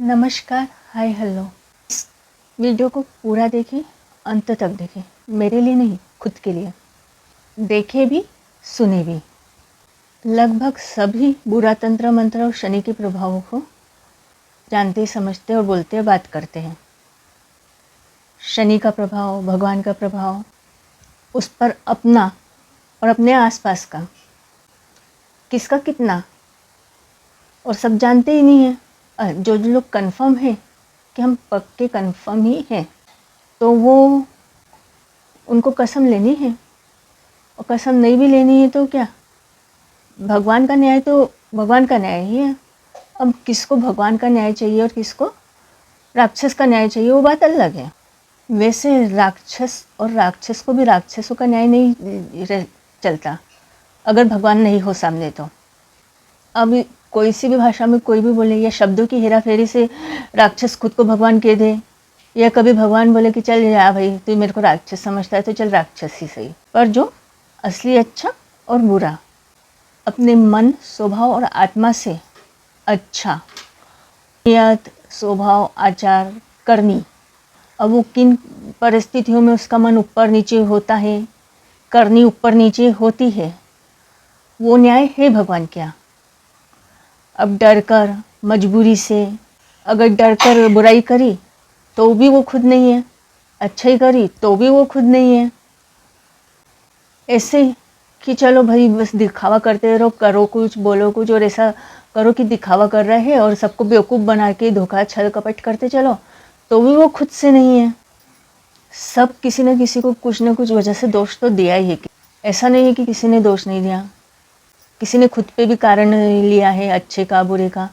नमस्कार, hi hello. इस video को पूरा देखें, अंत तक देखें। मेरे लिए नहीं, खुद के लिए। देखे भी, सुने भी। लगभग सभी बुरा तंत्र मंत्र और शनि के प्रभावों को जानते, समझते और बोलते और बात करते हैं। शनि का प्रभाव, भगवान का प्रभाव, उस पर अपना और अपने आसपास का, किसका कितना, और सब जानते ही नहीं है। जो लोग कंफर्म है कि हम पक्के कंफर्म ही हैं, तो वो उनको कसम लेनी है। और कसम नहीं भी लेनी है तो क्या, भगवान का न्याय तो भगवान का न्याय ही है। अब किसको भगवान का न्याय चाहिए और किसको राक्षस का न्याय चाहिए, वो बात अलग है। वैसे राक्षस और राक्षस को भी राक्षसों का न्याय नहीं चलता अगर भगवान नहीं हो सामने तो। अब कोई सी भी भाषा में कोई भी बोले, या शब्दों की हेरा फेरी से राक्षस खुद को भगवान कह दे, या कभी भगवान बोले कि चल या भाई तू मेरे को राक्षस समझता है तो चल राक्षस ही सही। पर जो असली अच्छा और बुरा अपने मन, स्वभाव और आत्मा से अच्छा, नियत, स्वभाव, आचार, करनी। अब वो किन परिस्थितियों में उसका मन ऊपर नीचे होता है, करनी ऊपर नीचे होती है, वो न्याय है भगवान क्या। अब डर कर, मजबूरी से, अगर डर कर बुराई करी तो भी वो खुद नहीं है, अच्छाई करी तो भी वो खुद नहीं है। ऐसे कि चलो भाई बस दिखावा करते रहो, करो कुछ, बोलो कुछ, और ऐसा करो कि दिखावा कर रहे हैं और सबको बेवकूफ़ बना के धोखा छल कपट करते चलो, तो भी वो खुद से नहीं है। सब किसी न किसी को कुछ न कुछ वजह से दोष तो दिया ही है। ऐसा नहीं है कि किसी ने दोष नहीं दिया, किसी ने खुद पे भी कारण लिया है, अच्छे का बुरे का।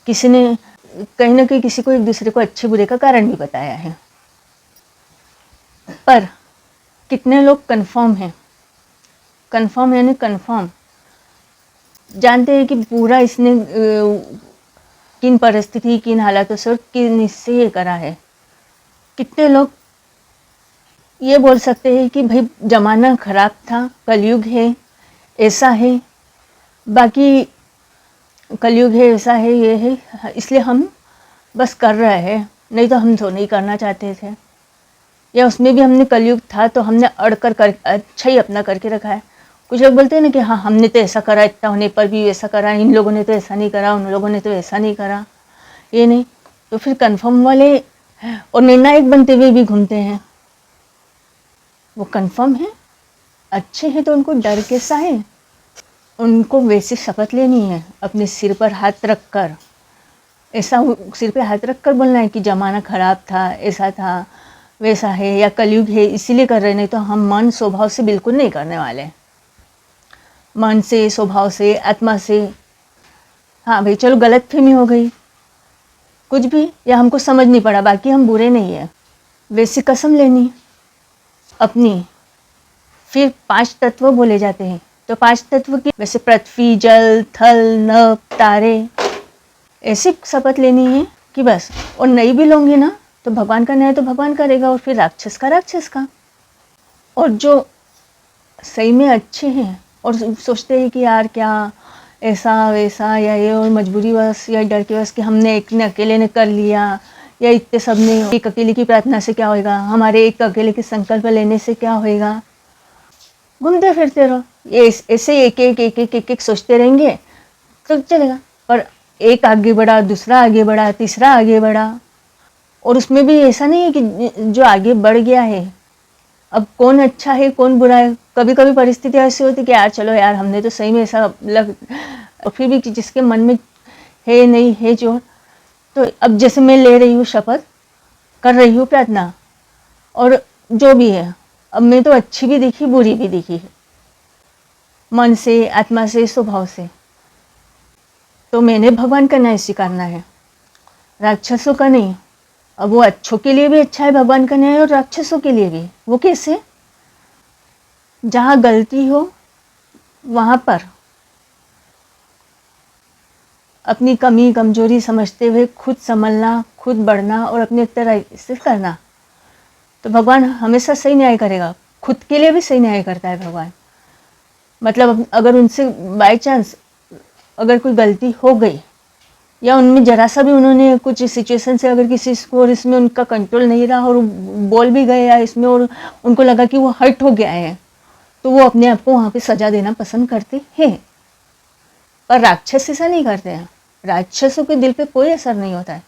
किसी ने कहीं ना कहीं किसी को एक दूसरे को अच्छे बुरे का कारण भी बताया है। पर कितने लोग कंफर्म हैं? कंफर्म यानी कंफर्म जानते हैं कि पूरा इसने किन परिस्थिति, किन हालातों से और किन इससे ये करा है। कितने लोग ये बोल सकते हैं कि भाई जमाना खराब था, कलयुग है, ऐसा है, बाकी कलयुग है, ऐसा है, ये है, इसलिए हम बस कर रहे हैं, नहीं तो हम तो नहीं करना चाहते थे। या उसमें भी हमने कलयुग था तो हमने अड़कर कर अच्छा ही अपना करके रखा है। कुछ लोग बोलते हैं ना कि हाँ हमने तो ऐसा करा, इतना होने पर भी ऐसा करा, इन लोगों ने तो ऐसा नहीं करा, उन लोगों ने तो ऐसा नहीं करा, ये नहीं। तो फिर कंफर्म वाले और निर्णायक बनते हुए भी घूमते हैं। वो कंफर्म है, अच्छे हैं, तो उनको डर कैसा है। उनको वैसे शपथ लेनी है, अपने सिर पर हाथ रख कर, ऐसा सिर पे हाथ रख कर बोलना है कि ज़माना ख़राब था, ऐसा था, वैसा है, या कलयुग है इसीलिए कर रहे, नहीं तो हम मन स्वभाव से बिल्कुल नहीं करने वाले। मन से, स्वभाव से, आत्मा से, हाँ भाई चलो गलतफहमी हो गई कुछ भी, या हमको समझ नहीं पड़ा, बाकी हम बुरे नहीं है, वैसी कसम लेनी अपनी। फिर 5 तत्व बोले जाते हैं, तो 5 तत्व की वैसे पृथ्वी, जल, थल, नभ, तारे, ऐसी शपथ लेनी है कि बस। और नहीं भी लूँगी ना तो भगवान का न्याय तो भगवान करेगा, और फिर राक्षस का राक्षस का। और जो सही में अच्छे हैं और सोचते हैं कि यार क्या ऐसा वैसा, या ये और मजबूरी बस या डर के बस कि हमने एक ने अकेले ने कर लिया, या इतने सब ने, एक अकेले की प्रार्थना से क्या होएगा, हमारे एक अकेले के संकल्प लेने से क्या होएगा। घूमते फिरते रहो, ये ऐसे एक एक एक एक एक एक सोचते रहेंगे तो चलेगा। पर एक आगे बढ़ा, दूसरा आगे बढ़ा, तीसरा आगे बढ़ा, और उसमें भी ऐसा नहीं है कि जो आगे बढ़ गया है अब कौन अच्छा है कौन बुरा है। कभी कभी परिस्थिति ऐसी होती कि यार चलो यार हमने तो सही में ऐसा लग, और फिर भी जिसके मन में है नहीं है जो, तो अब जैसे मैं ले रही हूँ शपथ, कर रही हूँ प्रार्थना, और जो भी है अब मैं तो अच्छी भी दिखी बुरी भी दिखी है, मन से, आत्मा से, स्वभाव से, तो मैंने भगवान का न्याय स्वीकारना है, राक्षसों का नहीं। अब वो अच्छों के लिए भी अच्छा है भगवान का न्याय, और राक्षसों के लिए भी। वो कैसे? जहाँ गलती हो वहाँ पर अपनी कमी कमजोरी समझते हुए खुद संभलना, खुद बढ़ना और अपने तरह से करना, तो भगवान हमेशा सही न्याय करेगा। खुद के लिए भी सही न्याय करता है भगवान। मतलब अगर उनसे बाय चांस अगर कोई गलती हो गई या उनमें जरा सा भी उन्होंने कुछ सिचुएशन से अगर किसी को और इसमें उनका कंट्रोल नहीं रहा और बोल भी गए या इसमें और उनको लगा कि वो हर्ट हो गया है, तो वो अपने आप को वहाँ पे सजा देना पसंद करते हैं। पर राक्षस ऐसा नहीं करते हैं। राक्षसों के दिल पे कोई असर नहीं होता है।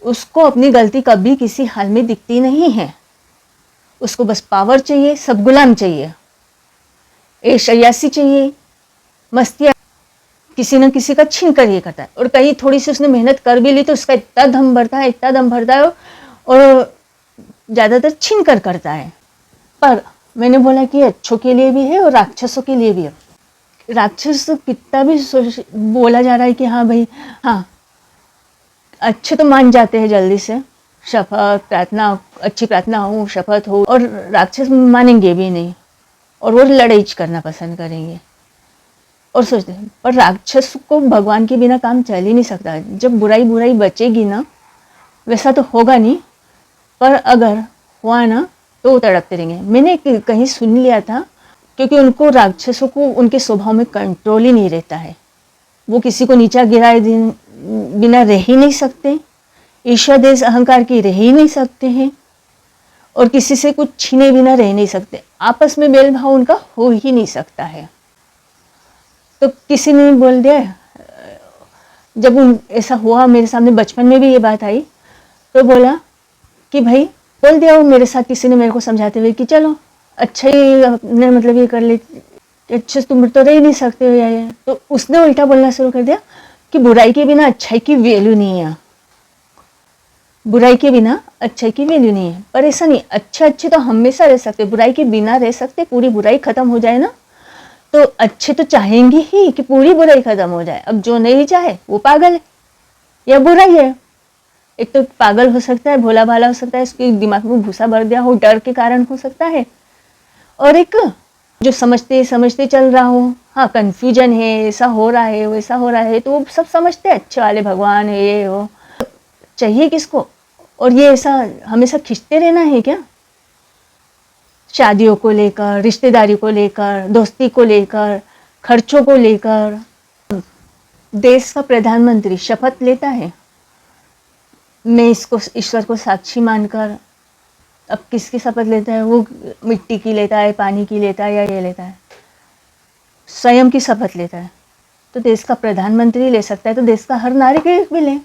उसको अपनी गलती कभी किसी हाल में दिखती नहीं है। उसको बस पावर चाहिए, सब गुलाम चाहिए, ऐश अय्यासी चाहिए, मस्तियाँ किसी न किसी का छीन कर ये करता है। और कहीं थोड़ी सी उसने मेहनत कर भी ली तो उसका इतना दम भरता है, इतना दम भरता है, और ज़्यादातर छीन कर करता है। पर मैंने बोला कि अच्छों के लिए भी है और राक्षसों के लिए भी है। राक्षस तो कितना भी बोला जा रहा है कि हाँ भाई, हाँ अच्छे तो मान जाते हैं जल्दी से, शपथ प्रार्थना, अच्छी प्रार्थना हो, शपथ हो, और राक्षस मानेंगे भी नहीं और वो लड़ाई करना पसंद करेंगे और सोचते हैं। पर राक्षस को भगवान के बिना काम चल ही नहीं सकता। जब बुराई बुराई बचेगी ना, वैसा तो होगा नहीं, पर अगर हुआ ना तो वो तड़पते रहेंगे। मैंने कहीं सुन लिया था, क्योंकि उनको, राक्षसों को उनके स्वभाव में कंट्रोल ही नहीं रहता है। वो किसी को नीचा गिराए बिना रह ही नहीं सकते, ईर्ष्या देश अहंकार की रह ही नहीं सकते हैं, और किसी से कुछ छीने बिना रह नहीं सकते। आपस में मेल भाव उनका हो ही नहीं सकता है। तो किसी ने बोल दिया, जब ऐसा हुआ मेरे सामने, बचपन में भी ये बात आई, तो बोला कि भाई, बोल दिया वो मेरे साथ किसी ने मेरे को समझाते हुए कि चलो अच्छा ही अपने मतलब ये कर ले, अच्छे तुम तो रह ही नहीं सकते हो या ये। तो उसने उल्टा बोलना शुरू कर दिया कि बुराई के बिना अच्छाई की वैल्यू नहीं है, बुराई के बिना अच्छाई की वैल्यू नहीं है। पर ऐसा नहीं, अच्छे तो हमेशा रह सकते, बुराई के बिना रह सकते। पूरी बुराई खत्म हो जाए ना तो अच्छे तो चाहेंगे ही कि पूरी बुराई खत्म हो जाए। अब जो नहीं चाहे वो पागल है या बुरा ही है। एक तो पागल हो सकता है, भोला भाला हो सकता है, उसके दिमाग में भूसा भर दिया हो, डर के कारण हो सकता है, और एक जो समझते समझते चल रहा हो, हाँ कंफ्यूजन है, ऐसा हो रहा है वैसा हो रहा है, तो वो सब समझते हैं अच्छे वाले भगवान है ये हो। चाहिए किसको? और ये ऐसा हमेशा खींचते रहना है क्या? शादियों को लेकर, रिश्तेदारी को लेकर, दोस्ती को लेकर, खर्चों को लेकर। देश का प्रधानमंत्री शपथ लेता है, मैं इसको ईश्वर को साक्षी मानकर। अब किसकी शपथ लेता है? वो मिट्टी की लेता है, पानी की लेता है, या ये लेता है, स्वयं की शपथ लेता है। तो देश का प्रधानमंत्री ले सकता है, तो देश का हर नागरिक भी ले,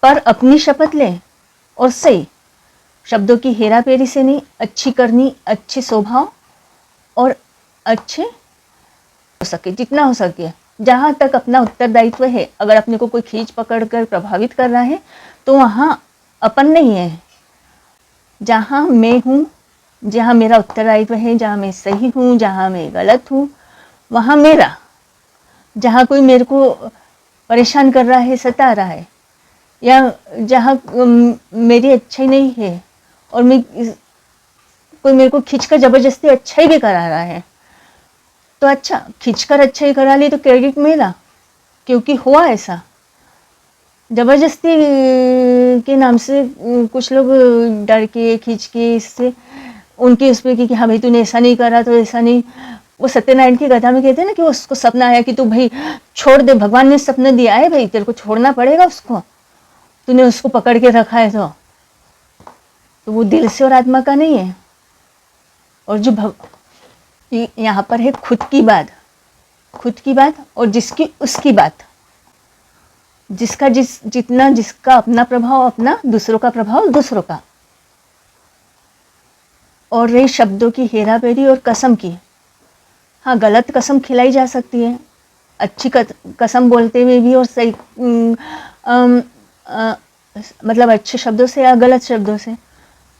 पर अपनी शपथ ले, और सही शब्दों की हेरा फेरी से नहीं, अच्छी करनी, अच्छे स्वभाव और अच्छे हो सके, जितना हो सके, जहाँ तक अपना उत्तरदायित्व है। अगर अपने को कोई खींच पकड़ कर प्रभावित कर रहा है तो वहाँ अपन नहीं है। जहाँ मैं हूँ, जहाँ मेरा उत्तरदायित्व है, जहाँ मैं सही हूँ, जहाँ मैं गलत हूँ, वहाँ मेरा। जहाँ कोई मेरे को परेशान कर रहा है, सता रहा है, या जहाँ मेरी अच्छाई नहीं है और मैं कोई मेरे को खींचकर ज़बरदस्ती अच्छाई भी करा रहा है, तो अच्छा, खींचकर अच्छाई करा ली तो क्रेडिट मेरा, क्योंकि हुआ ऐसा। ज़बरदस्ती के नाम से कुछ लोग डर के, खींच के, इससे उनके उस पर कि हाँ भाई तूने ऐसा नहीं करा तो ऐसा नहीं। वो सत्यनारायण की कथा में कहते हैं ना कि उसको सपना आया कि तू भाई छोड़ दे, भगवान ने सपना दिया है भाई, तेरे को छोड़ना पड़ेगा उसको, तूने उसको पकड़ के रखा है तो वो दिल से और आत्मा का नहीं है। और जो यहाँ पर है खुद की बात, खुद की बात, और जिसकी उसकी बात, जिसका जितना जिसका अपना प्रभाव अपना, दूसरों का प्रभाव दूसरों का। और रही शब्दों की हेरा फेरी और कसम की, हाँ गलत कसम खिलाई जा सकती है, अच्छी कसम बोलते हुए भी, और सही मतलब अच्छे शब्दों से या गलत शब्दों से,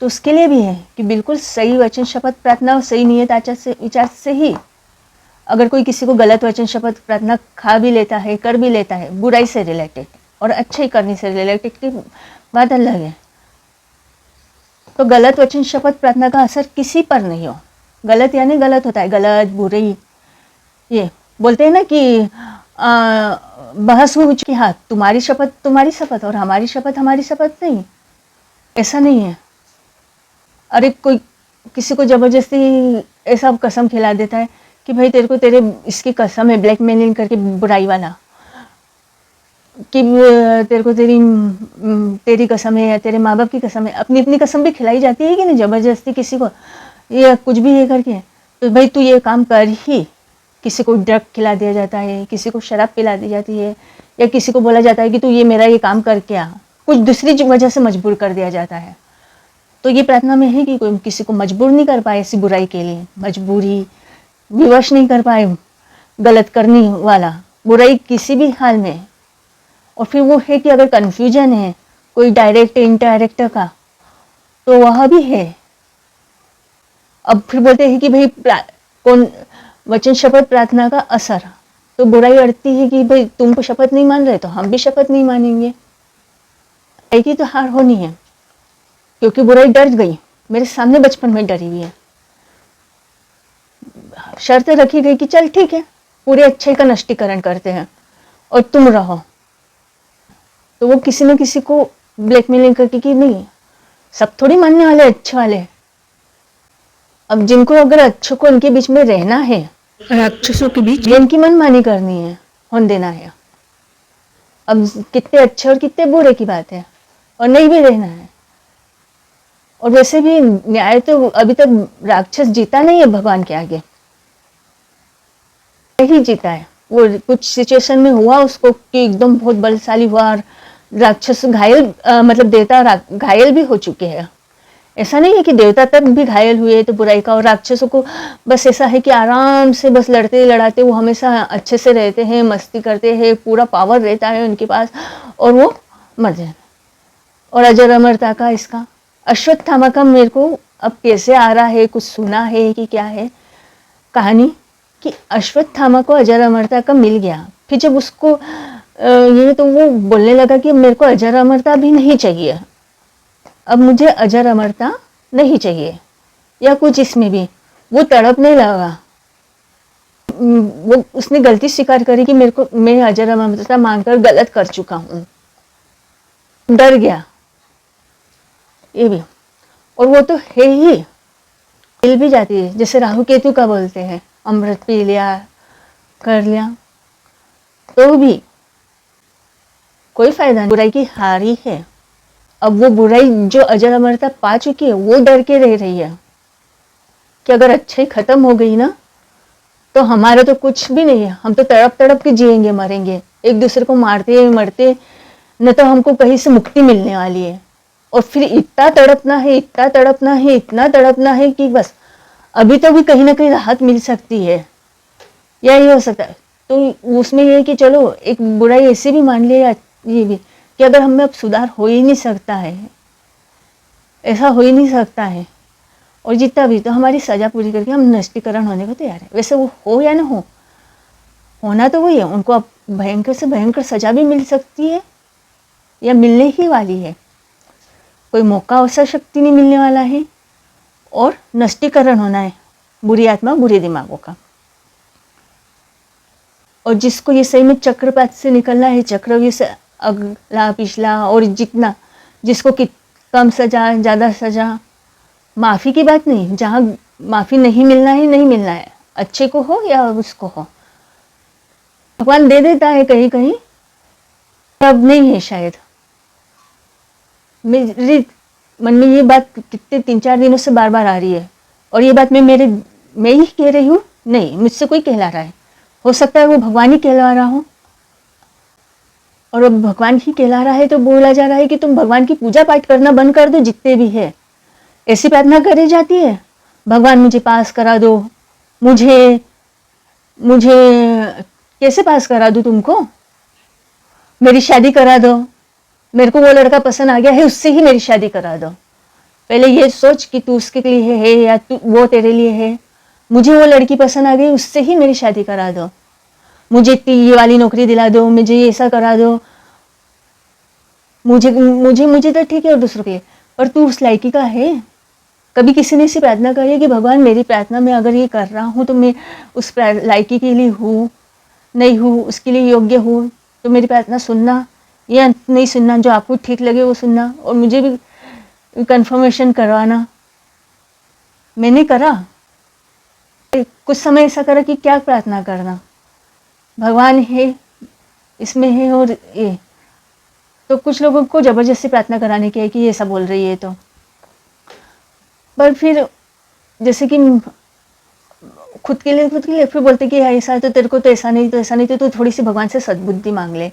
तो उसके लिए भी है कि बिल्कुल सही वचन शपथ प्रार्थना और सही नियत आचार से विचार से ही। अगर कोई किसी को गलत वचन शपथ प्रार्थना खा भी लेता है, कर भी लेता है, बुराई से रिलेटेड और अच्छाई करने से रिलेटेड की बात अलग है, तो गलत वचन शपथ प्रार्थना का असर किसी पर नहीं हो। गलत यानी गलत होता है, गलत बुराई, ये बोलते हैं ना कि बहस हो कि हाँ तुम्हारी शपथ और हमारी शपथ नहीं, ऐसा नहीं है। अरे कोई किसी को ज़बरदस्ती ऐसा कसम खिला देता है कि भाई तेरे को तेरे इसकी कसम है, ब्लैकमेलिंग करके बुराई वाला, कि तेरे को तेरी कसम है या तेरे माँ बाप की कसम है, अपनी अपनी कसम भी खिलाई जाती है कि नहीं ज़बरदस्ती किसी को, ये कुछ भी ये करके, तो भाई तू ये काम कर ही। किसी को ड्रग खिला दिया जाता है, किसी को शराब पिला दी जाती है, या किसी को बोला जाता है कि तू ये मेरा ये काम करके आ, कुछ दूसरी वजह से मजबूर कर दिया जाता है। तो ये प्रार्थना में है कि कोई किसी को मजबूर नहीं कर पाए ऐसी बुराई के लिए, मजबूरी विवश नहीं कर पाए गलत करने वाला बुराई किसी भी हाल में। और फिर वो है कि अगर कन्फ्यूजन है कोई डायरेक्ट इनडायरेक्ट का, तो वह भी है। अब फिर बोलते हैं कि भाई कौन वचन शपथ प्रार्थना का असर, तो बुराई अड़ती है कि भाई तुम शपथ नहीं मान रहे तो हम भी शपथ नहीं मानेंगे। एक ही तो हार होनी है, क्योंकि बुराई डर गई, मेरे सामने बचपन में डरी हुई है। शर्त रखी गई कि चल ठीक है, पूरे अच्छे का नष्टीकरण करते हैं और तुम रहो। तो वो किसी न किसी को ब्लैकमेलिंग करके कि नहीं, सब थोड़ी मानने वाले अच्छे वाले। अब जिनको अगर अच्छों को इनके बीच में रहना है, राक्षसों के बीच इनकी मनमानी करनी है, होने देना है। अब कितने अच्छे और कितने बुरे की बात है, और नहीं भी रहना है। और वैसे भी न्याय तो अभी तक राक्षस जीता नहीं है भगवान के आगे, ही जीता है। वो कुछ सिचुएशन में हुआ उसको कि एकदम बहुत बलशाली हुआ और राक्षस घायल, मतलब देवता घायल भी हो चुके हैं। ऐसा नहीं है कि देवता तक भी घायल हुए तो बुराई का, और राक्षसों को बस ऐसा है कि आराम से बस लड़ते लड़ाते वो हमेशा अच्छे से रहते हैं, मस्ती करते हैं, पूरा पावर रहता है उनके पास और वो मर जाए। और अजर अमरता का इसका अश्वत्थामा का मेरे को अब कैसे आ रहा है, कुछ सुना है कि क्या है कहानी, कि अश्वत्थामा को अजर अमरता का मिल गया। फिर जब उसको ये तो वो बोलने लगा कि मेरे को अजर अमरता भी नहीं चाहिए, अब मुझे अजर अमरता नहीं चाहिए, या कुछ इसमें भी वो तड़पने लगा। वो उसने गलती स्वीकार करी कि मैं अजर अमरता मांगकर गलत कर चुका हूँ, डर गया ये भी। और वो तो है ही, मिल भी जाती है, जैसे राहु केतु का बोलते हैं, अमृत पी लिया कर लिया तो भी कोई फायदा नहीं, बुराई की हारी है। अब वो बुराई जो अजर अमरता पा चुकी है वो डर के रह रही है कि अगर अच्छाई खत्म हो गई ना तो हमारा तो कुछ भी नहीं है, हम तो तड़प तड़प के जिएंगे मरेंगे, एक दूसरे को मारते मरते, न तो हमको कहीं से मुक्ति मिलने वाली है। और फिर इतना तड़पना है, इतना तड़पना है, इतना तड़पना है कि बस अभी तो भी कहीं ना कहीं राहत मिल सकती है, या ये हो सकता है। तो उसमें ये है कि चलो एक बुराई ऐसे भी मान लिया ये भी कि अगर हमें अब सुधार हो ही नहीं सकता है, ऐसा हो ही नहीं सकता है, और जितना भी तो हमारी सजा पूरी करके हम नष्टीकरण होने को तैयार है। वैसे वो हो या ना हो, होना तो वही है, उनको अब भयंकर से भयंकर सजा भी मिल सकती है या मिलने ही वाली है, कोई मौका अवसर शक्ति नहीं मिलने वाला है, और नष्टीकरण होना है बुरी आत्मा बुरे दिमागों का। और जिसको ये सही में चक्रपात से निकलना है, चक्रव्यूह से अगला पिछला, और जितना जिसको कम सजा ज़्यादा सजा, माफ़ी की बात नहीं, जहाँ माफ़ी नहीं मिलना है नहीं मिलना है, अच्छे को हो या उसको हो, भगवान दे देता है कहीं कहीं, तब नहीं है शायद। मेरी मन में ये बात कितने 3-4 दिनों से बार बार आ रही है, और ये बात मैं ही कह रही हूँ, नहीं मुझसे कोई कहला रहा है, हो सकता है वो भगवान ही कहला रहा हो। और अब भगवान ही कहला रहा है तो बोला जा रहा है कि तुम भगवान की पूजा पाठ करना बंद कर दो, जितने भी है ऐसी प्रार्थना करी जाती है, भगवान मुझे पास करा दो, मुझे मुझे कैसे पास करा दूँ तुमको, मेरी शादी करा दो, मेरे को वो लड़का पसंद आ गया है उससे ही मेरी शादी करा दो। पहले ये सोच कि तू उसके लिए है या तू वो तेरे लिए है, मुझे वो लड़की पसंद आ गई उससे ही मेरी शादी करा दो, मुझे ये वाली नौकरी दिला दो, मुझे ये ऐसा करा दो, मुझे मुझे मुझे तो ठीक है और दूसरों के, पर तू उस लायकी का है। कभी किसी ने ऐसी प्रार्थना करी है कि भगवान मेरी प्रार्थना में अगर ये कर रहा हूँ तो मैं उस लायकी के लिए हूँ नहीं हूँ, उसके लिए योग्य हूँ, तो मेरी प्रार्थना सुनना या नहीं सुनना, जो आपको ठीक लगे वो सुनना, और मुझे भी कंफर्मेशन करवाना। मैंने करा, कुछ समय ऐसा करा कि क्या प्रार्थना करना, भगवान है इसमें है और ये, तो कुछ लोगों को ज़बरदस्ती प्रार्थना कराने की है कि ये ऐसा बोल रही है तो, पर फिर जैसे कि खुद के लिए फिर बोलते कि ऐसा है तो तेरे को तो ऐसा नहीं, तो ऐसा नहीं, तो तू थोड़ी सी भगवान से सद्बुद्धि मांग ले,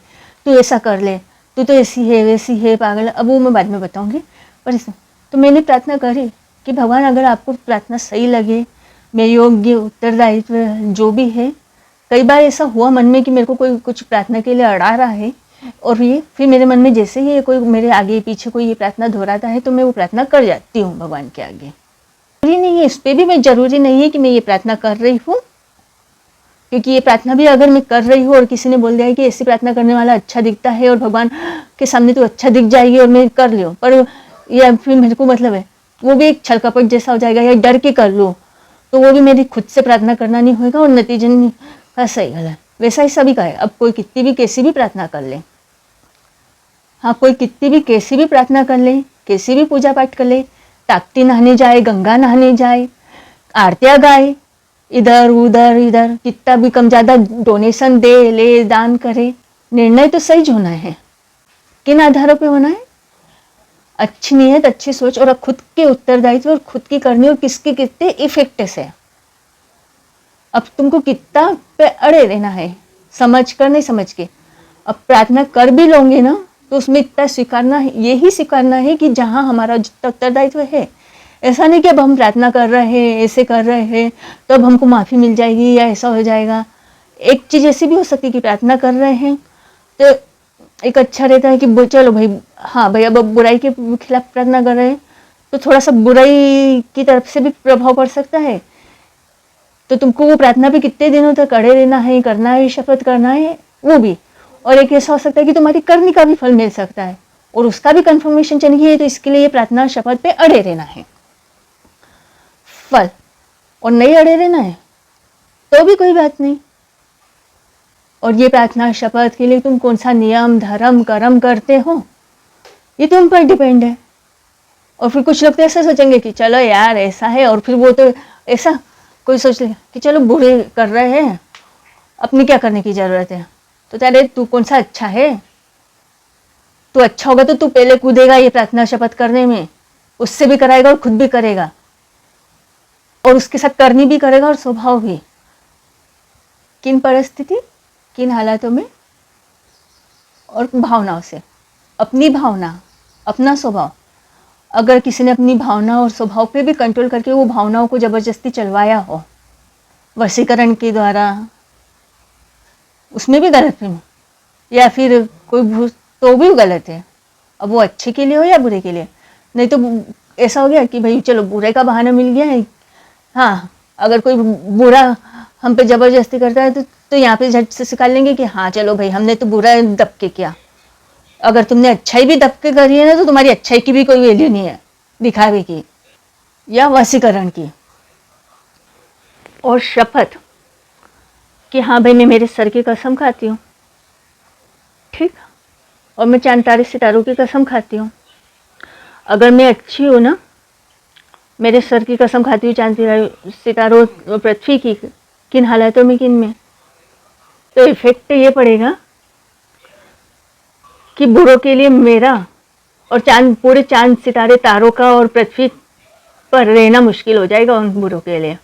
तू ऐसा कर ले, तू तो ऐसी है वैसी है पागल। अब वो मैं बाद में बताऊंगी। पर तो मैंने प्रार्थना करी कि भगवान अगर आपको प्रार्थना सही लगे, मेरे योग्य उत्तरदायित्व जो भी है, कई बार ऐसा हुआ मन में कि मेरे को कोई कुछ प्रार्थना के लिए अड़ा रहा है और ये फिर मेरे मन में जैसे ही कोई मेरे आगे पीछे कोई ये प्रार्थना दोहराता है तो मैं वो प्रार्थना कर जाती हूँ भगवान के आगे। जरूरी नहीं है, इस पर भी मैं जरूरी नहीं है कि मैं ये प्रार्थना कर रही हूँ, क्योंकि ये प्रार्थना भी अगर मैं कर रही हूँ और किसी ने बोल दिया है कि ऐसी प्रार्थना करने वाला अच्छा दिखता है और भगवान के सामने तो अच्छा दिख जाएगी और मैं कर लूँ, पर या फिर मेरे को मतलब है वो भी एक छल कपट जैसा हो जाएगा, या डर के कर लूँ तो वो भी मेरी खुद से प्रार्थना करना नहीं होगा और नतीजन का सही गलत वैसा ही सभी का है। अब कोई कितनी भी कैसी भी प्रार्थना कर ले, हाँ कोई कितनी भी कैसी भी प्रार्थना कर ले, कैसी भी पूजा पाठ कर ले, ताप्ती नहाने जाए, गंगा नहाने जाए, आरतियाँ गाए, इधर उधर इधर कितना भी कम ज़्यादा डोनेशन दे ले, दान करे, निर्णय तो सही जो होना है। किन आधारों पे होना है? अच्छी नीयत, अच्छी सोच और खुद के उत्तरदायित्व और खुद की करनी और किसके कितने इफेक्ट से। अब तुमको कितना पे अड़े रहना है, समझ कर नहीं समझ के। अब प्रार्थना कर भी लोगे ना तो उसमें इतना स्वीकारना है, यही स्वीकारना है कि जहाँ हमारा जितना उत्तरदायित्व है, ऐसा नहीं कि अब हम प्रार्थना कर रहे हैं, ऐसे कर रहे हैं तो अब हमको माफ़ी मिल जाएगी या ऐसा हो जाएगा। एक चीज़ ऐसी भी हो सकती है कि प्रार्थना कर रहे हैं तो एक अच्छा रहता है कि चलो भाई, हाँ भाई अब बुराई के खिलाफ प्रार्थना कर रहे हैं तो थोड़ा सा बुराई की तरफ से भी प्रभाव पड़ सकता है, तो तुमको वो प्रार्थना भी कितने दिनों तक अड़े रहना है, करना है, शपथ करना है वो भी। और एक ऐसा हो सकता है कि तुम्हारी करने का भी फल मिल सकता है और उसका भी कंफर्मेशन चाहिए, तो इसके लिए ये प्रार्थना शपथ पे अड़े रहना है फल, और नहीं अड़े रहना है तो भी कोई बात नहीं। और ये प्रार्थना शपथ के लिए तुम कौन सा नियम धर्म कर्म करते हो ये तुम पर डिपेंड है। और फिर कुछ लोग तो ऐसा सोचेंगे कि चलो यार ऐसा है, और फिर वो तो ऐसा कोई सोच लेगा कि चलो बुरे कर रहे हैं, अपनी क्या करने की ज़रूरत है, तो तेरे तू कौन सा अच्छा है, तू अच्छा होगा तो तू पहले कूदेगा ये प्रार्थना शपथ करने में, उससे भी कराएगा और खुद भी करेगा और उसके साथ करनी भी करेगा और स्वभाव भी। किन परिस्थिति, किन हालातों में और भावनाओं से, अपनी भावना अपना स्वभाव। अगर किसी ने अपनी भावना और स्वभाव पे भी कंट्रोल करके वो भावनाओं को ज़बरदस्ती चलवाया हो वशीकरण के द्वारा, उसमें भी गलत है, या फिर कोई भूत तो भी गलत है। अब वो अच्छे के लिए हो या बुरे के लिए, नहीं तो ऐसा हो गया कि भाई चलो बुरे का बहाना मिल गया है। हाँ अगर कोई बुरा हम पे ज़बरदस्ती करता है तो यहाँ पे झट से सिखा लेंगे कि हाँ चलो भाई हमने तो बुरा दब के किया। अगर तुमने अच्छाई भी दब के करी है ना तो तुम्हारी अच्छाई की भी कोई वैल्यू नहीं है, दिखावे की या वशीकरण की। और शपथ कि हाँ भाई मैं मेरे सर की कसम खाती हूँ, ठीक, और मैं चांद तारे सितारों की कसम खाती हूँ, अगर मैं अच्छी हूँ ना, मेरे सर की कसम खाती हूँ चांद सितारों पृथ्वी की, किन हालातों में किन में, तो इफेक्ट ये पड़ेगा कि बुरों के लिए मेरा और चांद पूरे चांद सितारे तारों का और पृथ्वी पर रहना मुश्किल हो जाएगा उन बुरों के लिए।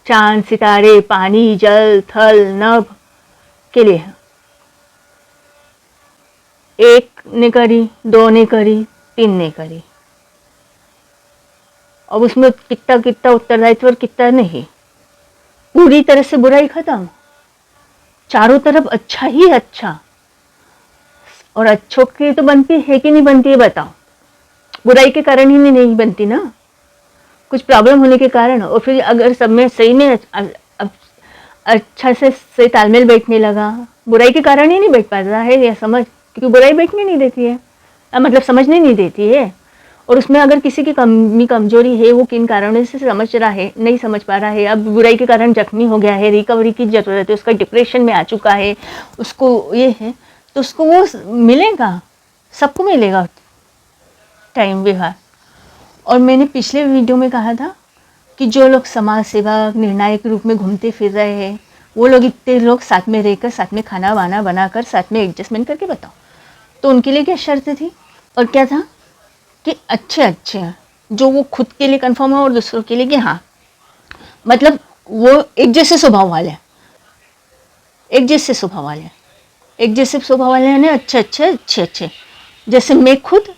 चांद सितारे पानी जल थल नभ के लिए एक ने करी, दो ने करी, तीन ने करी, अब उसमें कितना कितना उत्तरदायित्व और कितना नहीं, पूरी तरह से बुराई खत्म, चारों तरफ अच्छा ही अच्छा। और अच्छों की तो बनती है कि नहीं बनती है बताओ, बुराई के कारण ही नहीं बनती ना, कुछ प्रॉब्लम होने के कारण। और फिर अगर सब में सही में अच्छा से सही तालमेल बैठने लगा, बुराई के कारण ही नहीं बैठ पाता है या समझ, क्योंकि बुराई बैठने नहीं देती है, मतलब समझने नहीं देती है। और उसमें अगर किसी की कमी कमजोरी है, वो किन कारणों से समझ रहा है, नहीं समझ पा रहा है, अब बुराई के कारण जख्मी हो गया है, रिकवरी की ज़रूरत है, उसका डिप्रेशन में आ चुका है, उसको ये है, तो उसको वो मिलेगा, सबको मिलेगा टाइम व्यवहार। और मैंने पिछले वीडियो में कहा था कि जो लोग समाज सेवा निर्णायक रूप में घूमते फिर रहे हैं, वो लोग इतने लोग साथ में रहकर साथ में खाना वाना बनाकर साथ में एडजस्टमेंट करके बताओ, तो उनके लिए क्या शर्त थी और क्या था कि अच्छे अच्छे हैं, जो वो खुद के लिए कंफर्म है और दूसरों के लिए कि हाँ, मतलब वो एक जैसे स्वभाव वाले हैं, एक जैसे स्वभाव वाले हैं, एक जैसे स्वभाव वाले हैं, अच्छे अच्छे अच्छे अच्छे, जैसे मैं खुद,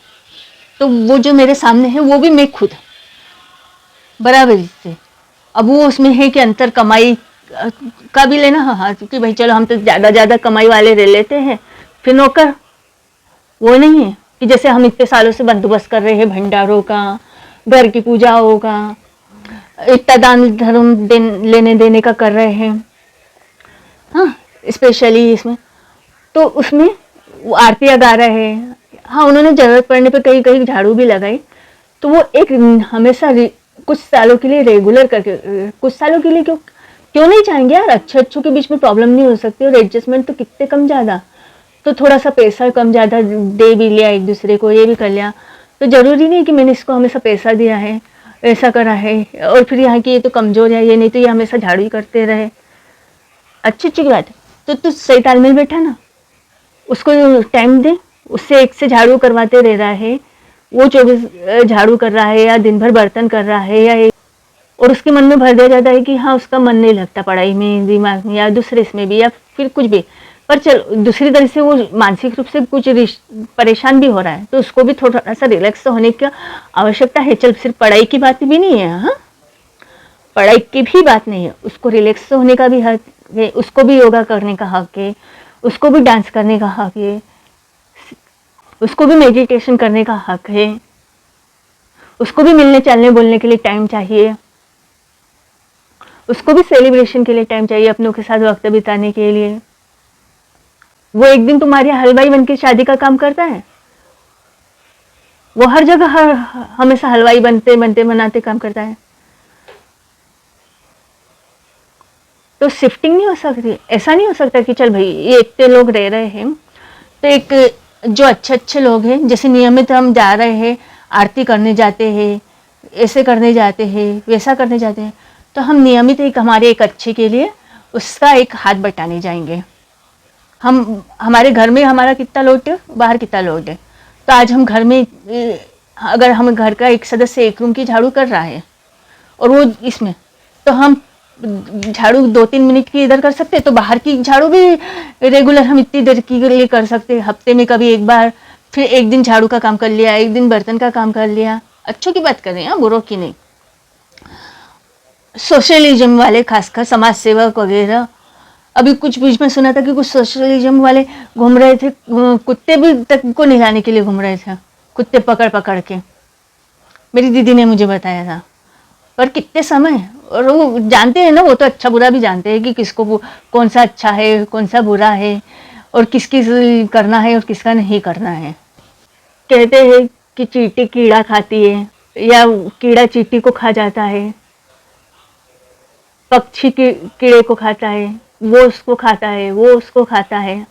तो वो जो मेरे सामने है वो भी मैं खुद बराबरी से। अब वो उसमें है कि अंतर कमाई का भी लेना, हाँ क्योंकि भाई चलो हम तो ज़्यादा कमाई वाले ले लेते हैं, फिर नौकर वो नहीं है कि जैसे हम इतने सालों से बंदोबस्त कर रहे हैं भंडारों का, घर की पूजाओं का, इतना दान धर्म लेने देने का कर रहे हैं, हाँ स्पेशली इसमें, तो उसमें वो आरतियाँ गा रहे हैं, हाँ उन्होंने ज़रूरत पड़ने पे कहीं कहीं झाड़ू भी लगाई, तो वो एक हमेशा कुछ सालों के लिए रेगुलर करके, कुछ सालों के लिए क्यों क्यों नहीं चाहेंगे यार, अच्छे अच्छों के बीच में प्रॉब्लम नहीं हो सकती, और एडजस्टमेंट तो कितने कम ज़्यादा, तो थोड़ा सा पैसा कम ज़्यादा दे भी लिया एक दूसरे को, ये भी कर लिया, तो ज़रूरी नहीं कि मैंने इसको हमेशा पैसा दिया है, ऐसा करा है, और फिर यहाँ की ये तो कमज़ोर है, ये नहीं तो ये हमेशा झाड़ू ही करते रहे, अच्छी अच्छी बात है, तो तू सही तालमेल बैठा ना, उसको टाइम दे, उससे एक से झाड़ू करवाते रह रहा है, वो 24 झाड़ू कर रहा है या दिन भर बर्तन कर रहा है, या और उसके मन में भर दिया जाता है कि हाँ उसका मन नहीं लगता पढ़ाई में, दिमाग में, या दूसरे इसमें भी, या फिर कुछ भी, पर चल दूसरी तरह से वो मानसिक रूप से कुछ परेशान भी हो रहा है, तो उसको भी थोड़ा सा रिलैक्स होने की आवश्यकता है। चल सिर्फ पढ़ाई की बात भी नहीं है, हाँ पढ़ाई की भी बात नहीं है, उसको रिलैक्स होने का भी हक है, उसको भी योगा करने का हक है, उसको भी डांस करने का हक है, उसको भी मेडिटेशन करने का हक है, उसको भी मिलने चलने बोलने के लिए टाइम चाहिए, उसको भी सेलिब्रेशन के लिए टाइम चाहिए, अपनों के साथ वक्त बिताने के लिए। वो एक दिन तुम्हारे हलवाई बन के शादी का काम करता है, वो हर जगह हमेशा हलवाई बनते बनते बनाते काम करता है, तो शिफ्टिंग नहीं हो सकती, ऐसा नहीं हो सकता कि चल भाई ये इतने लोग रह रहे हैं, तो एक जो अच्छे अच्छे लोग हैं, जैसे नियमित हम जा रहे हैं, आरती करने जाते हैं, ऐसे करने जाते हैं, वैसा करने जाते हैं, तो हम नियमित एक हमारे एक अच्छे के लिए उसका एक हाथ बटाने जाएंगे। हम हमारे घर में हमारा कितना लोड है, बाहर कितना लोड है, तो आज हम घर में अगर हम घर का एक सदस्य एक रूम की झाड़ू कर रहा है और वो इसमें, तो हम झाड़ू 2-3 मिनट की इधर कर सकते हैं, तो बाहर की झाड़ू भी रेगुलर हम इतनी देर के लिए कर सकते हैं, हफ्ते में कभी एक बार, फिर एक दिन झाड़ू का काम कर लिया, एक दिन बर्तन का काम कर लिया, अच्छों की बात कर रहे हैं, बुरों की नहीं। सोशलिज्म वाले खासकर समाज सेवक वगैरह, अभी कुछ बीच में सुना था कि कुछ सोशलिज्म वाले घूम रहे थे, कुत्ते भी तक को नहलाने के लिए घूम रहे थे, कुत्ते पकड़ पकड़ के, मेरी दीदी ने मुझे बताया था, पर कितने समय, और वो जानते हैं ना, वो तो अच्छा बुरा भी जानते हैं कि किसको कौन सा अच्छा है कौन सा बुरा है, और किस किस करना है और किसका नहीं करना है। कहते हैं कि चींटी कीड़ा खाती है, या कीड़ा चींटी को खा जाता है, पक्षी कीड़े को खाता है, वो उसको खाता है, वो उसको खाता है,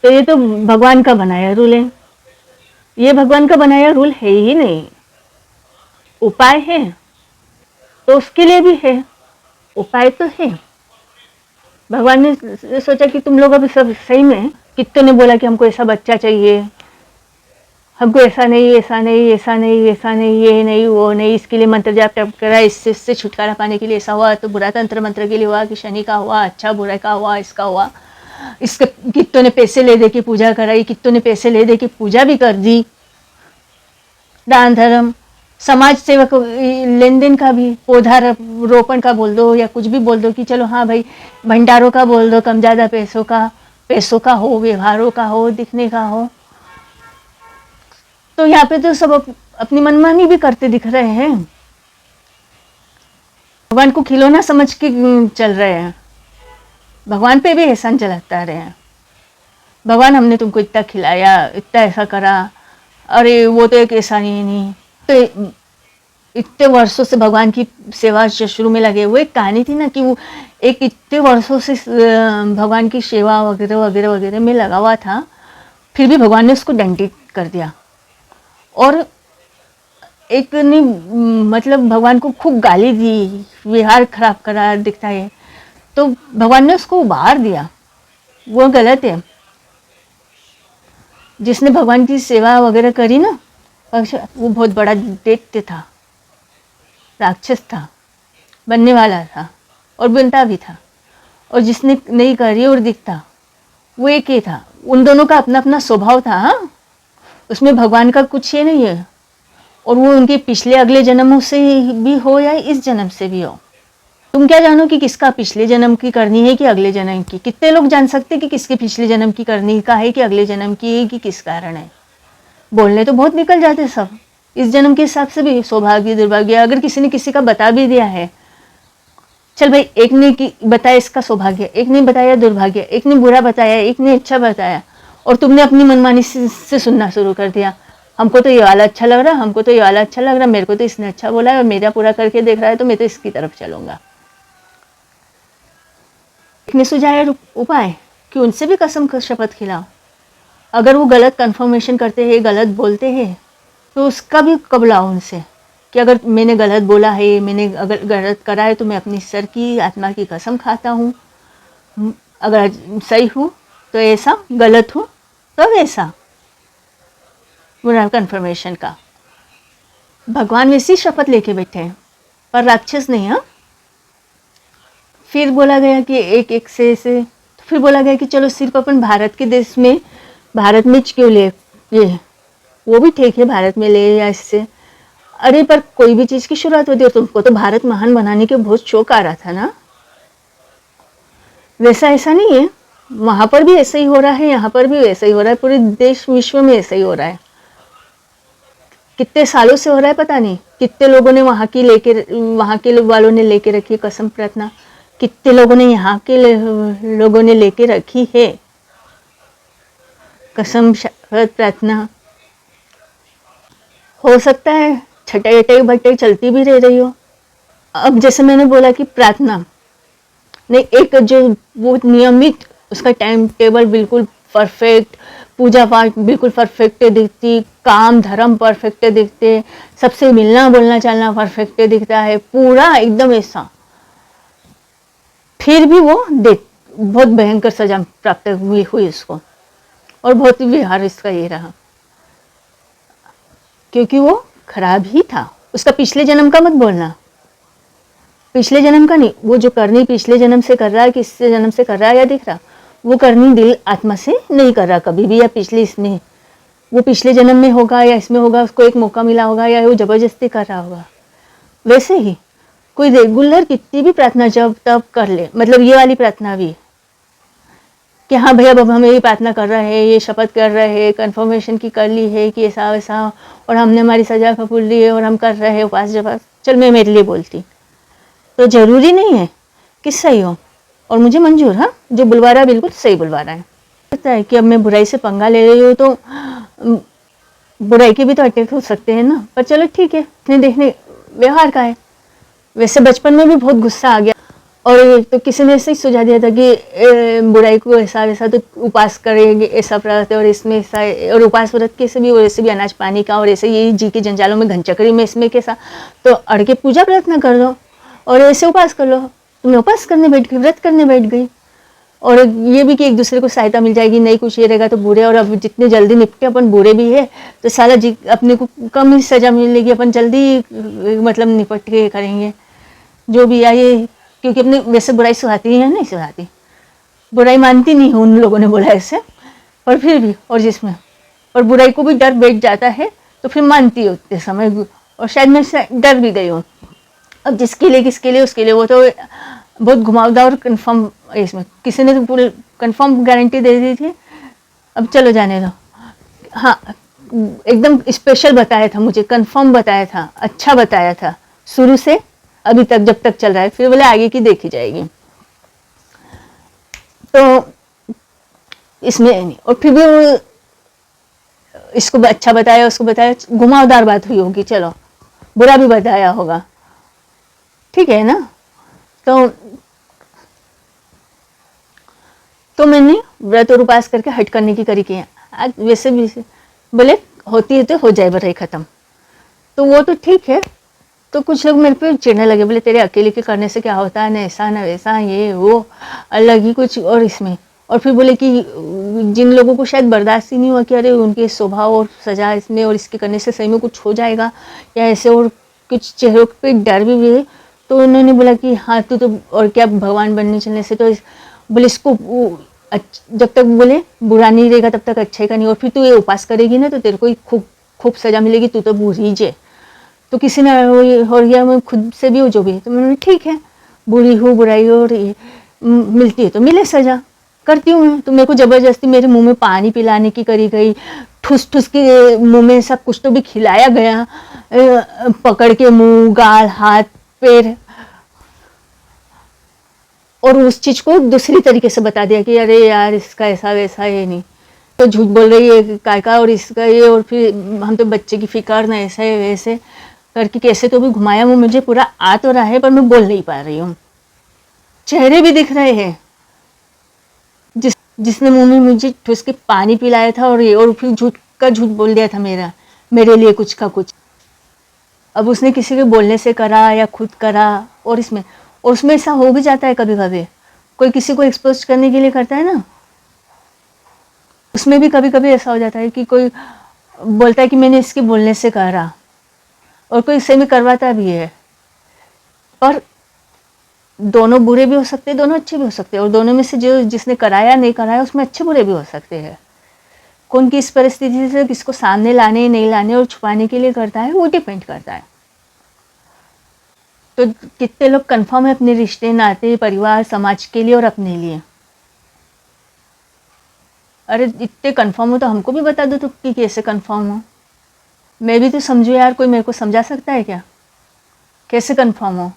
तो ये तो भगवान का बनाया रूल है, ये भगवान का बनाया रूल है ही नहीं, उपाय है तो उसके लिए भी है, उपाय तो है। भगवान ने सोचा कि तुम लोग अभी सब सही में, कितने ने बोला कि हमको ऐसा बच्चा चाहिए, हमको ऐसा नहीं ऐसा नहीं ऐसा नहीं ऐसा नहीं, ये नहीं वो नहीं, इसके लिए मंत्र जाप टप करा, इससे छुटकारा पाने के लिए ऐसा हुआ, तो बुरा तंत्र मंत्र के लिए हुआ कि शनि का हुआ, अच्छा बुरा का हुआ, इसका हुआ, इसके कितनों ने पैसे ले दे के पूजा कराई, कितनों ने पैसे ले दे के पूजा भी कर दी, दान धर्म समाज सेवक लेन देन का भी, पौधा रोपण का बोल दो या कुछ भी बोल दो कि चलो हाँ भाई, भंडारों का बोल दो, कम ज़्यादा पैसों का हो, व्यवहारों का हो, दिखने का हो, तो यहाँ पे तो सब अपनी मनमानी भी करते दिख रहे हैं, भगवान को खिलौना समझ के चल रहे हैं, भगवान पे भी एहसान चलाता रहे हैं, भगवान हमने तुमको इतना खिलाया, इतना ऐसा करा, अरे वो तो एक ऐसा नहीं, तो इतने वर्षों से भगवान की सेवा शुरू में लगे हुए, एक कहानी थी ना कि वो एक इतने वर्षों से भगवान की सेवा वगैरह वगैरह वगैरह में लगा हुआ था, फिर भी भगवान ने उसको दंडित कर दिया, और एक ने मतलब भगवान को खूब गाली दी, व्यवहार खराब करा दिखता है, तो भगवान ने उसको उबार दिया, वो गलत है। जिसने भगवान की सेवा वगैरह करी ना, वो बहुत बड़ा दैत्य था, राक्षस था, बनने वाला था और बनता भी था। और जिसने नहीं करी और दिखता, वो एक ही था। उन दोनों का अपना अपना स्वभाव था। हाँ, उसमें भगवान का कुछ ये नहीं है। और वो उनके पिछले अगले जन्मों से भी हो या इस जन्म से भी हो। तुम क्या जानो कि किसका पिछले जन्म की करनी है कि अगले जन्म की? कितने लोग जान सकते कि किसके पिछले जन्म की करनी का है कि अगले जन्म की है कि किस कारण है? बोलने तो बहुत निकल जाते सब। इस जन्म के हिसाब से भी सौभाग्य दुर्भाग्य, अगर किसी ने किसी का बता भी दिया है, चल भाई, एक ने बताया इसका सौभाग्य, एक ने बताया दुर्भाग्य, एक ने बुरा बताया, एक ने अच्छा बताया, और तुमने अपनी मनमानी से सुनना शुरू कर दिया। हमको तो ये वाला अच्छा लग रहा, हमको तो ये वाला अच्छा लग रहा, मेरे को तो इसने अच्छा बोला है और मेरा पूरा करके देख रहा है, तो मैं तो इसकी तरफ चलूंगा। एक ने सुझाया उपाय कि उनसे भी कसम शपथ खिलाओ। अगर वो गलत कंफर्मेशन करते हैं, गलत बोलते हैं, तो उसका भी कबलाओ उनसे कि अगर मैंने गलत बोला है, मैंने अगर गलत करा है, तो मैं अपनी सर की आत्मा की कसम खाता हूँ। अगर सही हूँ तो ऐसा, गलत हूँ तो वैसा। बुरा कन्फर्मेशन का भगवान वैसी शपथ लेके बैठे हैं, पर राक्षस नहीं। हाँ, फिर बोला गया कि एक एक से तो फिर बोला गया कि चलो सिर्फ अपन भारत के देश में, भारत में क्यों ले, ये वो भी ठीक है, भारत में ले या इससे। अरे पर कोई भी चीज की शुरुआत होती है, तुमको तो भारत महान बनाने के बहुत शौक आ रहा था ना। वैसा ऐसा नहीं है, वहां पर भी ऐसा ही हो रहा है, यहाँ पर भी वैसा ही हो रहा है, पूरे देश विश्व में ऐसा ही हो रहा है। कितने सालों से हो रहा है पता नहीं, कितने लोगों ने वहां के वालों ने लेके रखी कसम प्रार्थना, कितने लोगों ने यहाँ के लोगों ने लेके रखी है कसम प्रार्थना। हो सकता है छटाई भटाई चलती भी रह रही हो। अब जैसे मैंने बोला कि प्रार्थना नहीं, एक जो वो नियमित, उसका टाइम टेबल बिल्कुल परफेक्ट, पूजा पाठ बिल्कुल परफेक्ट दिखती, काम धर्म परफेक्ट दिखते, सबसे मिलना बोलना चलना परफेक्ट दिखता है, पूरा एकदम ऐसा। फिर भी वो बहुत भयंकर सजा प्राप्त हुई उसको, और बहुत व्यवहार इसका ये रहा, क्योंकि वो खराब ही था। उसका पिछले जन्म का मत बोलना, पिछले जन्म का नहीं, वो जो करनी पिछले जन्म से कर रहा है, किस जन्म से कर रहा है या दिख रहा, वो करनी दिल आत्मा से नहीं कर रहा कभी भी, या पिछले इसमें, वो पिछले जन्म में होगा या इसमें होगा, उसको एक मौका मिला होगा या वो जबरदस्ती कर रहा होगा। वैसे ही कोई रेगुलर कितनी भी प्रार्थना जब तब कर ले, मतलब ये वाली प्रार्थना भी कि हाँ भैया अब हमें ये प्रार्थना कर रहे हैं, ये शपथ कर रहे हैं, कन्फर्मेशन की कर ली है कि ऐसा वैसा, और हमने हमारी सजा कबूल ली है और हम कर रहे हैं उपास जपास। चल मैं मेरे लिए बोलती, तो जरूरी नहीं है कि सही हो, और मुझे मंजूर, हाँ जो बुलवा रहा है बिल्कुल सही बुलवा रहा है। पता है कि अब मैं बुराई से पंगा ले रही हूँ तो बुराई के भी तो अटैक हो सकते हैं ना, पर चलो ठीक है, इतने देखने व्यवहार का है। वैसे बचपन में भी बहुत गुस्सा आ गया, और तो किसी ने ऐसे ही सुझा दिया था कि बुराई को ऐसा वैसा तो उपास करेंगे, ऐसा व्रत और इसमें ऐसा, और उपास व्रत कैसे भी, और ऐसे भी अनाज पानी का, और ऐसे ये जी के जंजालों में घनचक्री में इसमें कैसा, तो अड़ के पूजा प्रार्थना कर लो और ऐसे उपास कर लो। मैं उपास करने बैठ गई, व्रत करने बैठ गई, और ये भी कि एक दूसरे को सहायता मिल जाएगी, नहीं कुछ ये रहेगा तो बुरे, और अब जितने जल्दी निपटे अपन बुरे भी है तो साला जी अपने को कम ही सजा मिलेगी, अपन जल्दी मतलब निपट के करेंगे जो भी आए, क्योंकि अपने वैसे बुराई सुहाती है नहीं सुहाती, बुराई मानती नहीं हूँ उन लोगों ने बोला ऐसे, पर फिर भी, और जिसमें और बुराई को भी डर बैठ जाता है तो फिर मानती है उतने समय, और शायद मैं डर भी गई हूँ। अब जिसके लिए किसके लिए उसके लिए, वो तो बहुत घुमावदार कन्फर्म, इसमें किसी ने तो पूरी कन्फर्म गारंटी दे दी थी, अब चलो जाने दो। हाँ, एकदम स्पेशल बताया था मुझे, कन्फर्म बताया था, अच्छा बताया था शुरू से अभी तक जब तक चल रहा है, फिर बोले आगे की देखी जाएगी। तो इसमें नहीं, और फिर भी इसको अच्छा बताया, उसको बताया, घुमावदार बात हुई होगी, चलो बुरा भी बताया होगा, ठीक है ना। तो मैंने व्रत और उपास करके हट करने की करी किया। आज वैसे भी बोले होती है तो हो जाए बुराई खत्म, तो वो तो ठीक है, तो कुछ लोग मेरे पे चिढ़ने लगे, बोले तेरे अकेले के करने से क्या होता है, ना ऐसा ना वैसा, ये वो अलग ही कुछ। और इसमें और फिर बोले कि जिन लोगों को शायद बर्दाश्त ही नहीं हुआ कि अरे उनके स्वभाव और सजा इसमें और इसके करने से सही में कुछ हो जाएगा या ऐसे, और कुछ चेहरों पे डर भी हुए, तो उन्होंने बोला कि हाँ तू तो और क्या भगवान बनने चलने से, तो बोले इसको जब तक बोले बुरा नहीं रहेगा तब तक अच्छे का नहीं, और फिर तू ये उपास करेगी ना तो तेरे को खूब खूब सजा मिलेगी, तू तो बुरी जे। तो किसी ने हो गया, मैं खुद से भी हो जो भी है, तो मैंने ठीक है बुरी हो बुराई हो और ये मिलती है तो मिले सजा, करती हूँ मैं। तो मेरे को ज़बरदस्ती मेरे मुंह में पानी पिलाने की करी गई, ठुस ठुस के मुंह में सब कुछ तो भी खिलाया गया, पकड़ के मुंह गाल हाथ पैर, और उस चीज़ को दूसरी तरीके से बता दिया कि अरे यार इसका ऐसा वैसा है नहीं, तो झूठ बोल रही है काय का और इसका ये, और फिर हम तो बच्चे की फिक्र ना ऐसा है वैसे करके कैसे तो भी घुमाया। वो मुझे पूरा आ तो रहा है पर मैं बोल नहीं पा रही हूँ, चेहरे भी दिख रहे हैं। जिसने मुंह में मुझे ठुस के पानी पिलाया था और ये, और फिर झूठ का झूठ बोल दिया था मेरे लिए कुछ का कुछ। अब उसने किसी के बोलने से करा या खुद करा, और उसमें ऐसा हो भी जाता है कभी कभी, कोई किसी को एक्सपोज करने के लिए करता है ना, उसमें भी कभी कभी ऐसा हो जाता है कि कोई बोलता है कि मैंने इसके बोलने से करा, और कोई सही में करवाता भी है। पर दोनों बुरे भी हो सकते हैं, दोनों अच्छे भी हो सकते हैं, और दोनों में से जिसने कराया नहीं कराया उसमें अच्छे बुरे भी हो सकते हैं। कौन किस परिस्थिति से किसको सामने लाने नहीं लाने और छुपाने के लिए करता है वो डिपेंड करता है। तो कितने लोग कंफर्म है अपने रिश्ते नाते परिवार समाज के लिए और अपने लिए? अरे इतने कंफर्म हो तो हमको भी बता दो तो कि कैसे कंफर्म हो, मैं भी तो समझू यार, कोई मेरे को समझा सकता है क्या कैसे कंफर्म हो?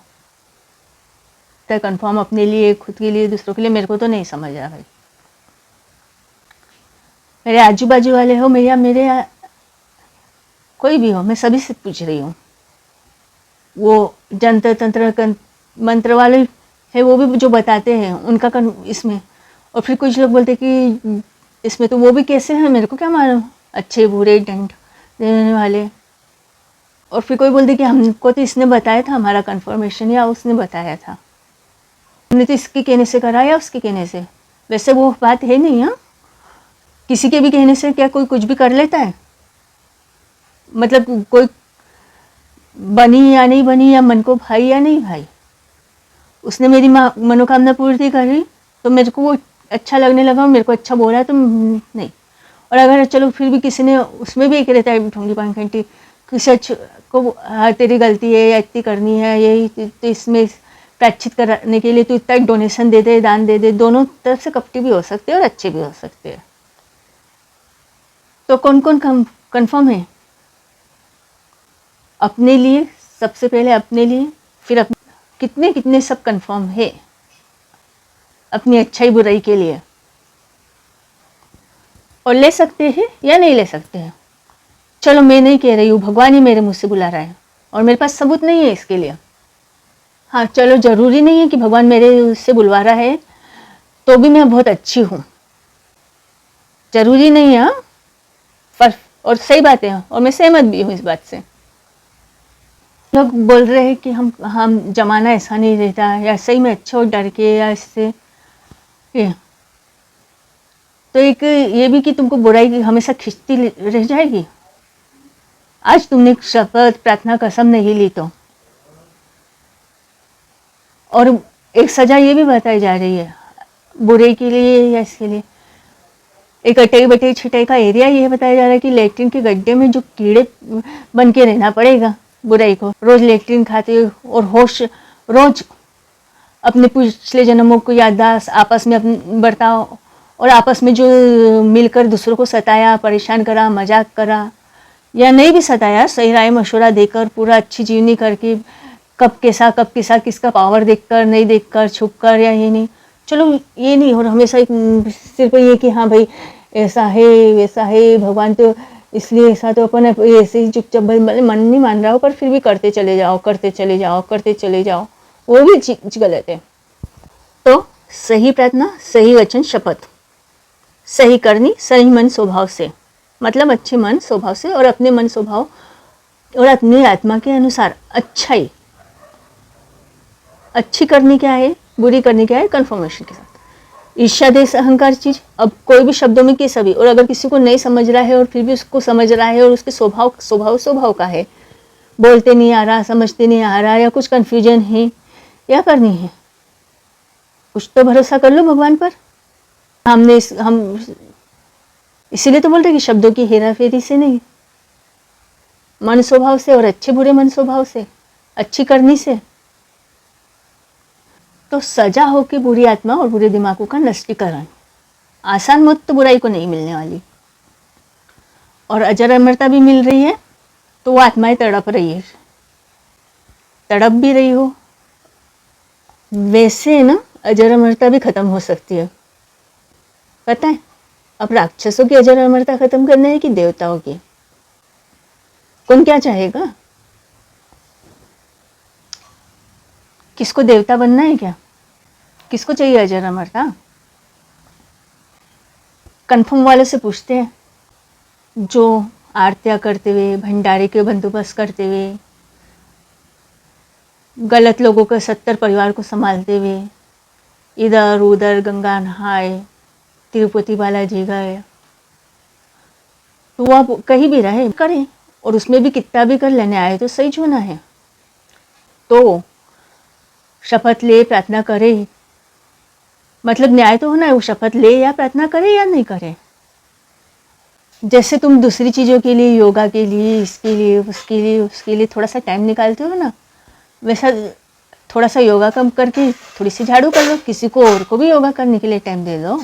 तो कंफर्म अपने लिए खुद के लिए दूसरों के लिए मेरे को तो नहीं समझ आ भाई। मेरे आजू बाजू वाले हो मेरे कोई भी हो, मैं सभी से पूछ रही हूँ। वो जंतर तंत्र मंत्र वाले है वो भी जो बताते हैं उनका इसमें, और फिर कुछ लोग बोलते कि इसमें तो वो भी कैसे हैं, मेरे को क्या मालूम, अच्छे बुरे दंड देने वाले। और फिर कोई बोलते कि हमको तो इसने बताया था, हमारा कंफर्मेशन या उसने बताया था, हमने तो इसके कहने से करा या उसके कहने से। वैसे वो बात है नहीं। हाँ, किसी के भी कहने से क्या कोई कुछ भी कर लेता है? मतलब कोई बनी या नहीं बनी, या मन को भाई या नहीं भाई, उसने मेरी मनोकामना पूर्ति करी तो मेरे को वो अच्छा लगने लगा और मेरे को अच्छा बोला तो नहीं। और अगर चलो फिर भी किसी ने उसमें भी एक रहता है ढोंगी पाखंडी कि सच को हाँ तेरी गलती है या इतनी करनी है यही, तो इसमें प्रायश्चित करने के लिए तो इतना डोनेशन दे दे दान दे दे। दोनों तरफ से कपटी भी हो सकते हैं और अच्छे भी हो सकते हैं। तो कौन कौन कंफर्म है अपने लिए? सबसे पहले अपने लिए, फिर कितने कितने सब कंफर्म है अपनी अच्छाई बुराई के लिए, और ले सकते हैं या नहीं ले सकते हैं। चलो मैं नहीं कह रही हूँ, भगवान ही मेरे मुँह से बुला रहा है और मेरे पास सबूत नहीं है इसके लिए। हाँ चलो, ज़रूरी नहीं है कि भगवान मेरे से बुलवा रहा है तो भी मैं बहुत अच्छी हूँ, ज़रूरी नहीं है। पर और सही बात है और मैं सहमत भी हूँ इस बात से। लोग बोल रहे हैं कि हम जमाना ऐसा नहीं रहता, या सही में अच्छे और डर के या इससे तो एक ये भी कि तुमको बुराई हमेशा खींचती रह जाएगी। आज तुमने शपथ प्रार्थना कसम नहीं ली तो, और एक सजा ये भी बताई जा रही है बुरे के लिए या इसके लिए। एक अटई बटई छिटाई का एरिया ये बताया जा रहा है कि लेट्रिन के गड्ढे में जो कीड़े बन के रहना पड़ेगा बुराई को, रोज लेट्रिन खाते और होश रोज अपने पिछले जन्मों को याददाश्त आपस में अपने बर्ताव, और आपस में जो मिलकर दूसरों को सताया परेशान करा मजाक करा या नहीं भी सताया, सही राय मशवरा देकर पूरा अच्छी जीवनी करके कब कैसा किसका पावर देखकर नहीं देखकर छुप कर या ये नहीं, चलो ये नहीं। और हमेशा एक सिर्फ ये कि हाँ भाई ऐसा है वैसा है, भगवान तो इसलिए ऐसा, तो अपन ऐसे ही चुपचाप मन नहीं मान रहा हो पर फिर भी करते चले जाओ, वो भी चीज गलत है। तो सही प्रार्थना, सही वचन, शपथ सही करनी, सही मन स्वभाव से, मतलब अच्छे मन स्वभाव से, और अपने मन स्वभाव और अपनी आत्मा के अनुसार अच्छाई अच्छी करनी क्या है, बुरी करनी क्या है, कन्फर्मेशन के साथ। ईर्ष्या देश अहंकार चीज, अब कोई भी शब्दों में कैसा भी, और अगर किसी को नहीं समझ रहा है और फिर भी उसको समझ रहा है और उसके स्वभाव का है, बोलते नहीं आ रहा, समझते नहीं आ रहा, या कुछ कन्फ्यूजन है या करनी है, कुछ तो भरोसा कर लो भगवान पर। हम इसीलिए तो बोलते कि शब्दों की हेरा फेरी से नहीं, मन स्वभाव से, और अच्छे बुरे मन स्वभाव से, अच्छी करनी से। तो सजा हो के बुरी आत्मा और बुरे दिमागों का नष्टीकरण, आसान मौत तो बुराई को नहीं मिलने वाली, और अजर अमरता भी मिल रही है। तो वो आत्माएं तड़प रही है, तड़प भी रही हो, वैसे ना अजर अमरता भी खत्म हो सकती है। पता है, अब राक्षसों की अजर अमरता खत्म करना है कि देवताओं की? कौन क्या चाहेगा? किसको देवता बनना है क्या? किसको चाहिए अजर अमरता? कन्फर्म वाले से पूछते हैं, जो आरतियां करते हुए, भंडारे के बंदोबस्त करते हुए, गलत लोगों के 70 परिवार को संभालते हुए, इधर उधर गंगा नहाए, तिरुपति बालाजी गए, तो वो आप कहीं भी रहे करें, और उसमें भी कितना भी कर लेने आए तो सही होना है। तो शपथ ले, प्रार्थना करे, मतलब न्याय तो होना है, वो शपथ ले या प्रार्थना करे या नहीं करे। जैसे तुम दूसरी चीज़ों के लिए, योगा के लिए, इसके लिए, उसके लिए थोड़ा सा टाइम निकालते हो ना, वैसा थोड़ा सा योगा कम करके थोड़ी सी झाड़ू कर लो, किसी को और को भी योगा करने के लिए टाइम दे दो,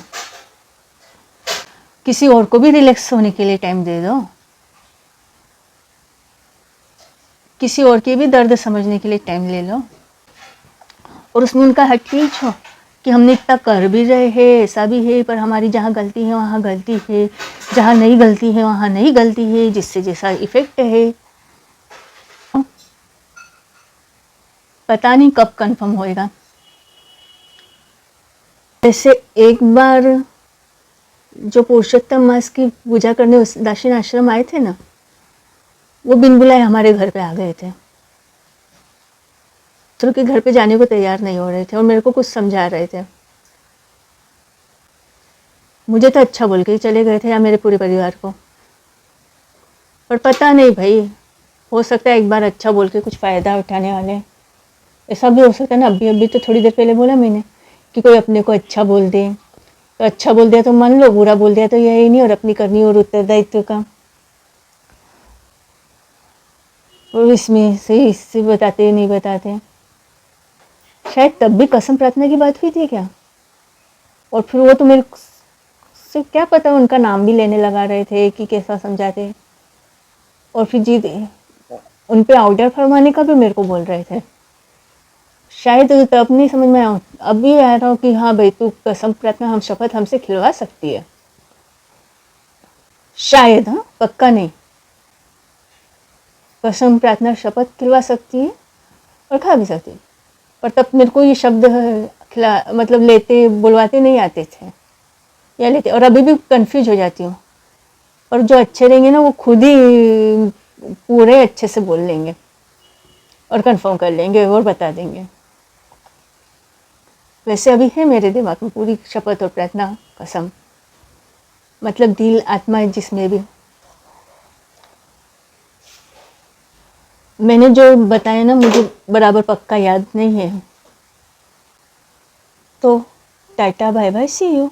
किसी और को भी रिलैक्स होने के लिए टाइम दे दो, किसी और के भी दर्द समझने के लिए टाइम ले लो, और उसमें उनका हट टीच हो कि हमने इतना कर भी रहे हैं, ऐसा भी है, पर हमारी जहाँ गलती है वहाँ गलती है, जहाँ नहीं गलती है वहाँ नहीं गलती है, जिससे जैसा इफेक्ट है। पता नहीं कब कंफर्म होएगा। जैसे एक बार जो पुरुषोत्तम मास की पूजा करने उस दाक्षिण आश्रम आए थे ना, वो बिन बुलाए हमारे घर पे आ गए थे। दूसरों के घर पे जाने को तैयार नहीं हो रहे थे और मेरे को कुछ समझा रहे थे। मुझे तो अच्छा बोल के ही चले गए थे, या मेरे पूरे परिवार को, पर पता नहीं भाई, हो सकता है एक बार अच्छा बोल के कुछ फ़ायदा उठाने वाले, ऐसा भी हो सकता है ना। अभी तो थोड़ी देर पहले बोला मैंने कि कोई अपने को अच्छा बोल दे, तो अच्छा बोल दिया तो मान लो, बुरा बोल दिया तो यही नहीं, और अपनी करनी और उत्तरदायित्व का, और इसमें से इससे बताते नहीं बताते। शायद तब भी कसम प्रार्थना की बात हुई थी क्या? और फिर वो तो मेरे से क्या पता, उनका नाम भी लेने लगा रहे थे कि कैसा समझाते, और फिर जी उन पे ऑर्डर फरमाने का भी मेरे को बोल रहे थे। शायद तब नहीं समझ में आया, अब भी आ रहा हूँ कि हाँ भाई, तू कसम प्रार्थना, हम शपथ हमसे खिलवा सकती है शायद, हाँ पक्का नहीं, कसम प्रार्थना शपथ खिलवा सकती है और खा भी सकती है। पर तब मेरे को ये शब्द खिला मतलब लेते बुलवाते नहीं आते थे, या लेते, और अभी भी कंफ्यूज हो जाती हूँ। और जो अच्छे रहेंगे ना, वो खुद ही पूरे अच्छे से बोल लेंगे और कंफर्म कर लेंगे और बता देंगे। वैसे अभी है मेरे दिमाग में पूरी शपथ और प्रार्थना कसम, मतलब दिल आत्मा जिसमें भी मैंने जो बताया ना, मुझे बराबर पक्का याद नहीं है। तो tata bye bye, see you.